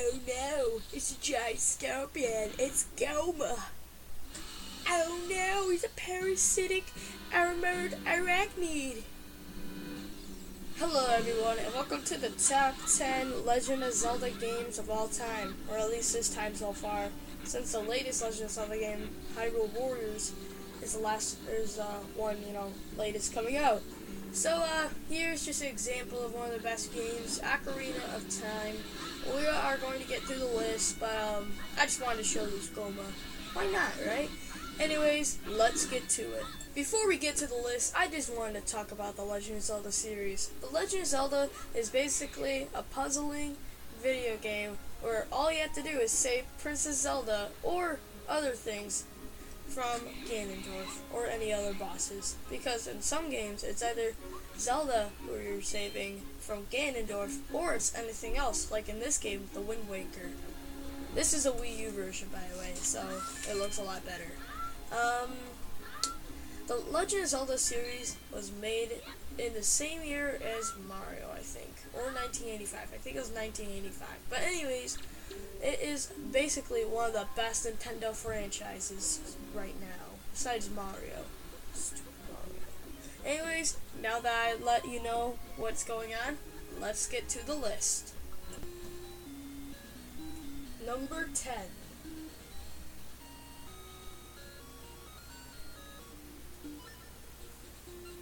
Oh no, it's a giant scorpion. It's Goma. Oh no, he's a parasitic armored arachnid. Hello everyone, and welcome to the top 10 Legend of Zelda games of all time, or at least this time so far, since the latest Legend of Zelda game, Hyrule Warriors, is the latest coming out. So, here's just an example of one of the best games, Ocarina of Time. We are going to get through the list, but, I just wanted to show you Goma. Why not, right? Anyways, let's get to it. Before we get to the list, I just wanted to talk about the Legend of Zelda series. The Legend of Zelda is basically a puzzling video game where all you have to do is save Princess Zelda or other things from Ganondorf or any other bosses. Because in some games, it's either Zelda who you're saving from Ganondorf or it's anything else, like in this game, the Wind Waker. This is a Wii U version, by the way, so it looks a lot better. The Legend of Zelda series was made in the same year as Mario, I think, or 1985. I think it was 1985. But anyways, it is basically one of the best Nintendo franchises right now, besides Mario. Stupid Mario. Anyways, now that I let you know what's going on, let's get to the list. Number 10.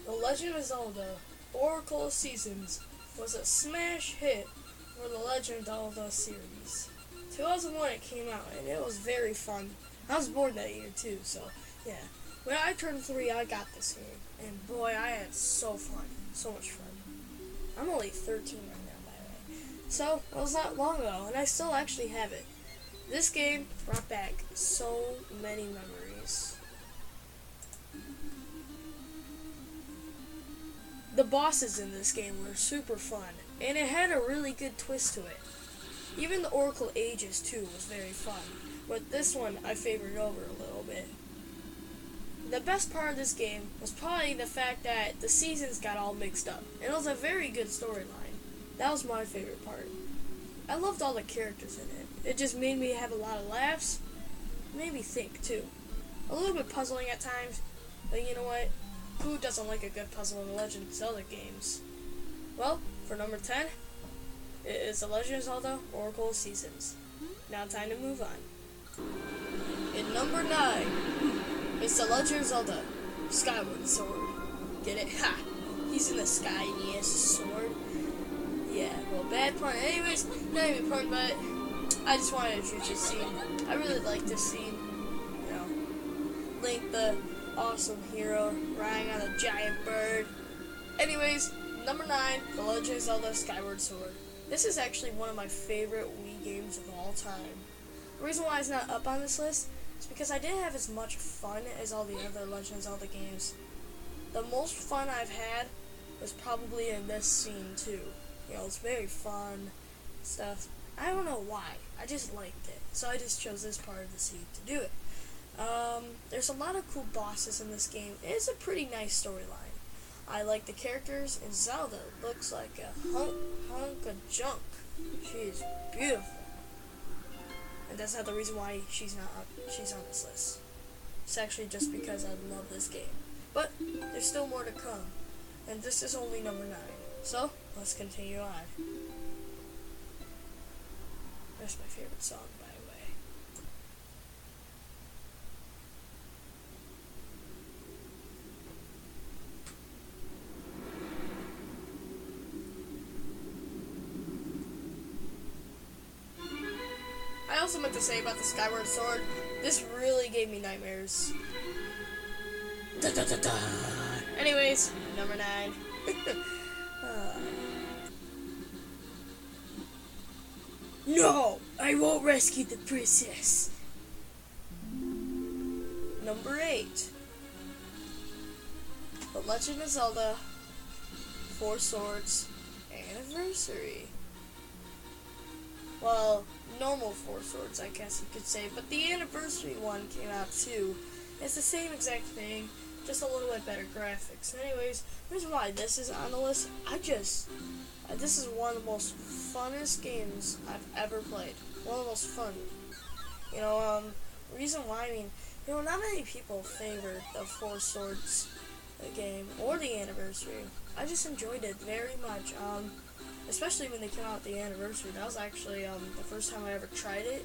The Legend of Zelda Oracle of Seasons was a smash hit for the Legend of Zelda series. 2001 it came out, and it was very fun. I was born that year too, so yeah. When I turned 3, I got this game, and boy, I had so much fun. I'm only 13 right now, by the way. So, it was not long ago, and I still actually have it. This game brought back so many memories. The bosses in this game were super fun, and it had a really good twist to it. Even the Oracle Ages too was very fun, but this one I favored over a little bit. The best part of this game was probably the fact that the seasons got all mixed up, and it was a very good storyline. That was my favorite part. I loved all the characters in it. It just made me have a lot of laughs, made me think too. A little bit puzzling at times, but you know what? Who doesn't like a good puzzle in the Legend of Zelda games? Well, for number 10, it is The Legend of Zelda Oracle of Seasons. Now time to move on. In number 9, it's The Legend of Zelda Skyward Sword. Get it? Ha! He's in the sky and he has a sword. Yeah, well, bad pun. Anyways, not even pun, but I just wanted to introduce this scene. I really like this scene. You know, Link the awesome hero riding on a giant bird. Anyways, number 9, The Legend of Zelda Skyward Sword. This is actually one of my favorite Wii games of all time. The reason why it's not up on this list is because I didn't have as much fun as all the other Legend of Zelda games. The most fun I've had was probably in this scene too. You know, it's very fun stuff. I don't know why. I just liked it. So I just chose this part of the scene to do it. There's a lot of cool bosses in this game. It's a pretty nice storyline. I like the characters, and Zelda looks like a hunk of junk. She is beautiful. And that's not the reason why she's on this list. It's actually just because I love this game. But there's still more to come. And this is only number 9. So, let's continue on. That's my favorite song, by the way. I also meant to say about the Skyward Sword, this really gave me nightmares. Da, da, da, da. Anyways, number 9. No! I won't rescue the princess! Number 8. The Legend of Zelda 4 Swords Anniversary. Well, normal 4 Swords, I guess you could say, but the anniversary one came out too. It's the same exact thing, just a little bit better graphics. Anyways, the reason why this is on the list, this is one of the most funnest games I've ever played. One of the most fun. You know, reason why, I mean, you know, not many people favor the Four Swords game or the anniversary. I just enjoyed it very much. Especially when they came out the anniversary. That was actually the first time I ever tried it.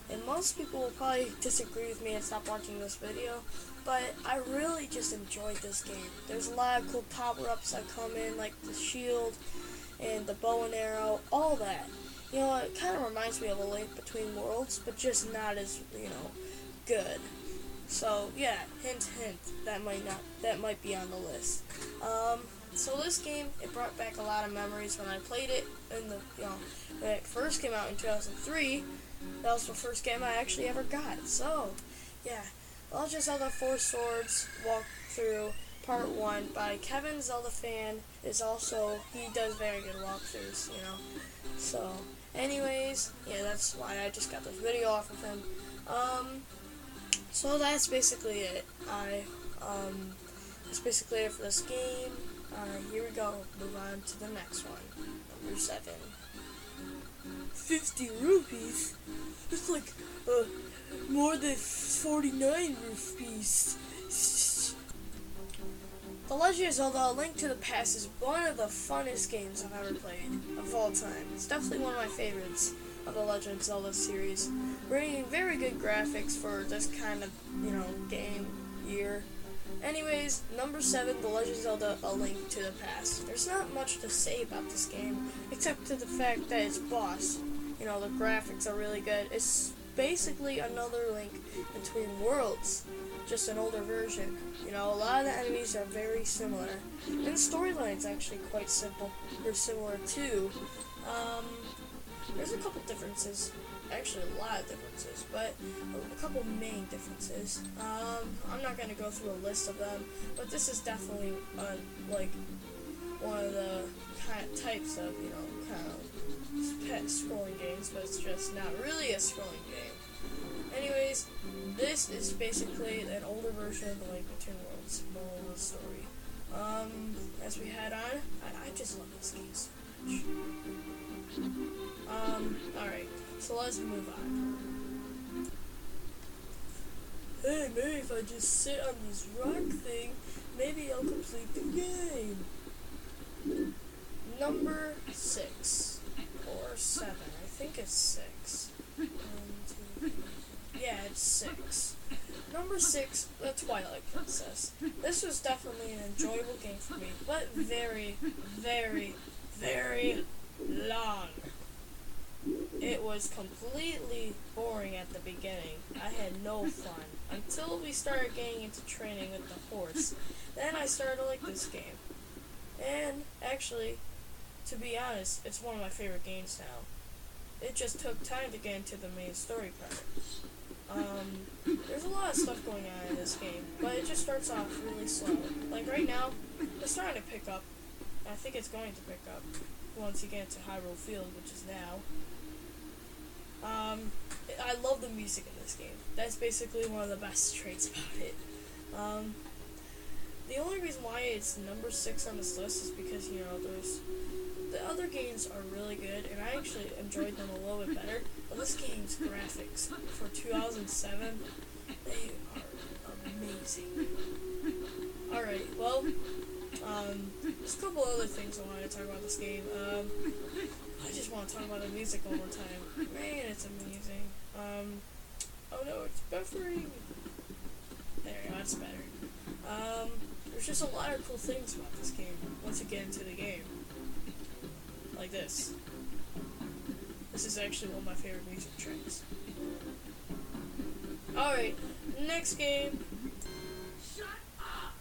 And most people will probably disagree with me and stop watching this video, but I really just enjoyed this game. There's a lot of cool power-ups that come in, like the shield and the bow and arrow, all that. You know, it kind of reminds me of A Link Between Worlds, but just not as, you know, good. So yeah, hint, hint, that might be on the list. So this game, it brought back a lot of memories when I played it in the, you know, when it first came out in 2003. That was the first game I actually ever got. So yeah, Legend of Zelda Four Swords walkthrough part 1 by Kevin Zelda Fan is also, he does very good walkthroughs, you know. So anyways, yeah, that's why I just got this video off of him. So that's basically it. That's basically it for this game. Here we go. Move on to the next one. Number 7. 50 rupees? It's like more than 49 rupees. The Legend of Zelda: A Link to the Past is one of the funnest games I've ever played of all time. It's definitely one of my favorites of the Legend of Zelda series, bringing very good graphics for this kind of, you know, game year. Anyways, number 7, The Legend of Zelda: A Link to the Past. There's not much to say about this game, except to the fact that it's boss. You know, the graphics are really good. It's basically another Link Between Worlds, just an older version. You know, a lot of the enemies are very similar, and the storyline's actually quite simple, or similar too. There's a couple differences. Actually, a lot of differences, but a couple main differences. I'm not going to go through a list of them, but this is definitely like one of the kind of types of, you know, kind of pet scrolling games, but it's just not really a scrolling game. Anyways, this is basically an older version of The Link Between Worlds, moral of the story. As we head on, I just love this game so much. Alright, so let's move on. Hey, maybe if I just sit on this rock thing, maybe I'll complete the game. Number 6. Or 7. I think it's 6. 1, 2, 3. Yeah, it's 6. Number 6, the Twilight Princess. This was definitely an enjoyable game for me, but very, very, very long. It was completely boring at the beginning. I had no fun until we started getting into training with the horse. Then I started to like this game. And actually, to be honest, it's one of my favorite games now. It just took time to get into the main story part. There's a lot of stuff going on in this game, but it just starts off really slow. Like right now, it's starting to pick up. I think it's going to pick up once you get into Hyrule Field, which is now. I love the music in this game. That's basically one of the best traits about it. The only reason why it's number 6 on this list is because, you know, the other games are really good, and I actually enjoyed them a little bit better. But this game's graphics for 2007, they are amazing. Alright, well, there's a couple other things I want to talk about this game. I just want to talk about the music one more time. Man, it's amazing. Oh no, it's buffering. There, that's better. There's just a lot of cool things about this game once you get into the game. Like this. This is actually one of my favorite music tracks. Alright, next game. Shut up!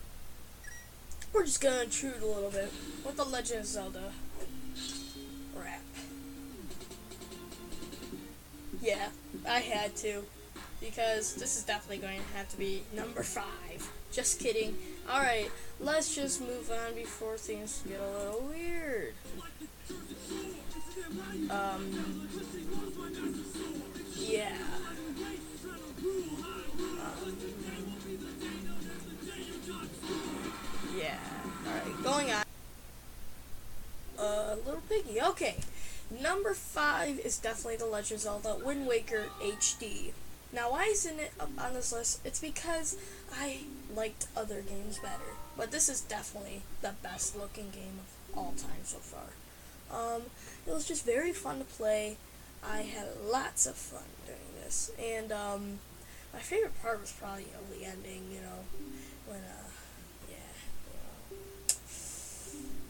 We're just gonna intrude a little bit with The Legend of Zelda rap. Yeah, I had to, because this is definitely going to have to be number 5. Just kidding. Alright, let's just move on before things get a little weird. Yeah. Yeah. Alright, going on. Little piggy. Okay. Number 5 is definitely The Legend of Zelda Wind Waker HD. Now, why isn't it up on this list? It's because I liked other games better. But this is definitely the best looking game of all time so far. It was just very fun to play. I had lots of fun doing this. And, my favorite part was probably, the ending, when,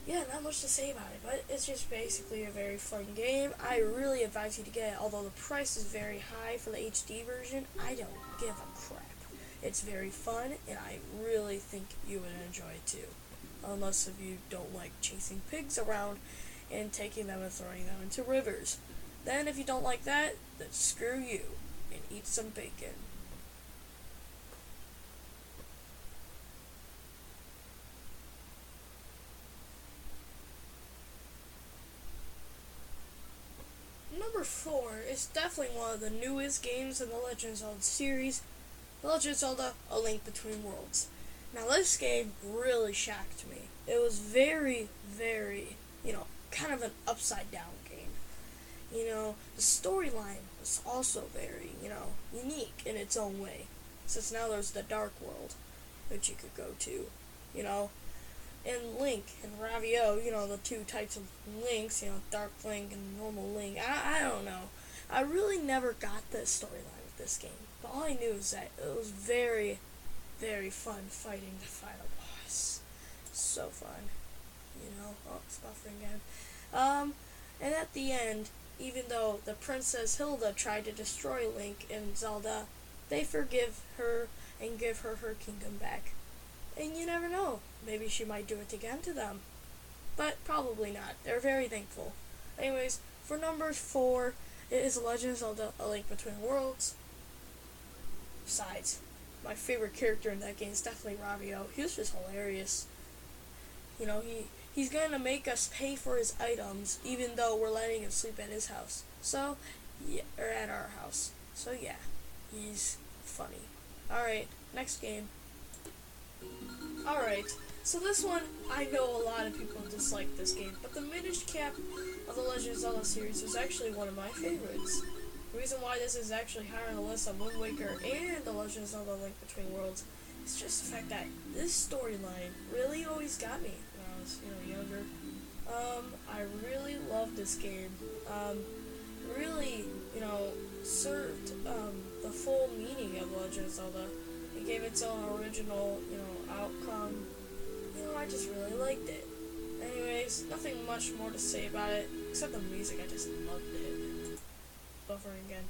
yeah, not much to say about it, but it's just basically a very fun game. I really advise you to get it, although the price is very high for the HD version. I don't give a crap. It's very fun, and I really think you would enjoy it too. Unless if you don't like chasing pigs around and taking them and throwing them into rivers. Then if you don't like that, then screw you, and eat some bacon. Number 4 is definitely one of the newest games in the Legend of Zelda series, The Legend of Zelda: A Link Between Worlds. Now this game really shocked me. It was very, very, kind of an upside down game. The storyline was also very, unique in its own way. Since now there's the Dark World, which you could go to, and Link and Ravio, the two types of Links, Dark Link and normal Link. I don't know. I really never got the storyline with this game. But all I knew is that it was very, very fun fighting the final boss. So fun. Oh, it's buffering again. And at the end, even though the Princess Hilda tried to destroy Link and Zelda, they forgive her and give her her kingdom back. And you never know. Maybe she might do it again to them. But probably not. They're very thankful. Anyways, for number 4, it is Legend of Zelda: A Link Between Worlds. Besides, my favorite character in that game is definitely Ravio. He was just hilarious. He's going to make us pay for his items, even though we're letting him sleep at his house. So, yeah, or at our house. So, yeah, he's funny. Alright, next game. Alright, so this one, I know a lot of people dislike this game, but the Minish Cap of the Legend of Zelda series was actually one of my favorites. The reason why this is actually higher on the list of Wind Waker and the Legend of Zelda: Link Between Worlds is just the fact that this storyline really always got me when I was, younger. I really loved this game. Really, served the full meaning of Legend of Zelda. It gave its own original, outcome. I just really liked it. Anyways, nothing much more to say about it, except the music. I just loved it. Buffering again.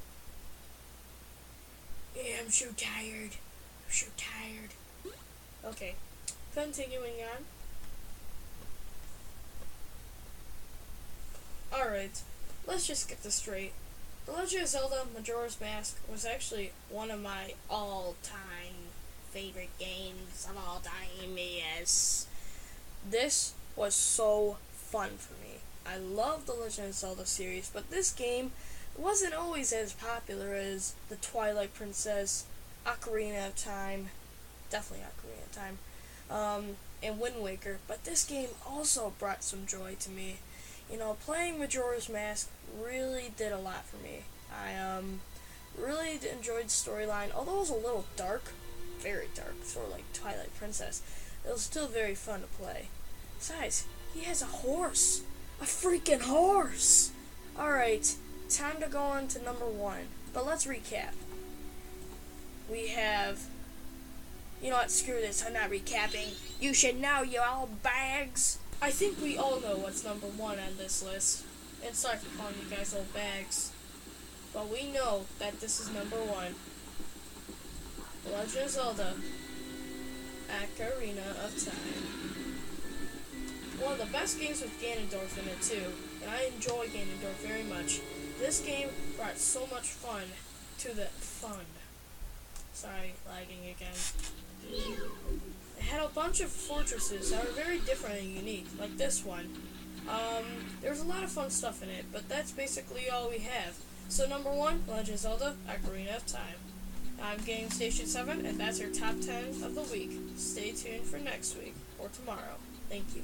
Yeah, I'm so tired. Okay, continuing on. Alright, let's just get this straight. The Legend of Zelda Majora's Mask was actually one of my all-time favorite games of all time. Yes. This was so fun for me. I love the Legend of Zelda series, but this game wasn't always as popular as the Twilight Princess, Ocarina of Time, definitely Ocarina of Time, and Wind Waker. But this game also brought some joy to me. Playing Majora's Mask really did a lot for me. I really enjoyed the storyline, although it was a little dark, very dark, sort of like Twilight Princess. It was still very fun to play. Besides, he has a horse. A freaking horse! Alright, time to go on to number 1. But let's recap. We have... You know what, screw this, I'm not recapping. You should know, you old bags! I think we all know what's number 1 on this list. And sorry for calling you guys old bags. But we know that this is number 1. Legend of Zelda Ocarina of Time. One of the best games with Ganondorf in it too, and I enjoy Ganondorf very much. This game brought so much fun to the fun. Sorry, lagging again. It had a bunch of fortresses that were very different and unique, like this one. There's a lot of fun stuff in it, but that's basically all we have. So number 1, Legend of Zelda Ocarina of Time. I'm Game Station 7, and that's our top 10 of the week. Stay tuned for next week, or tomorrow. Thank you.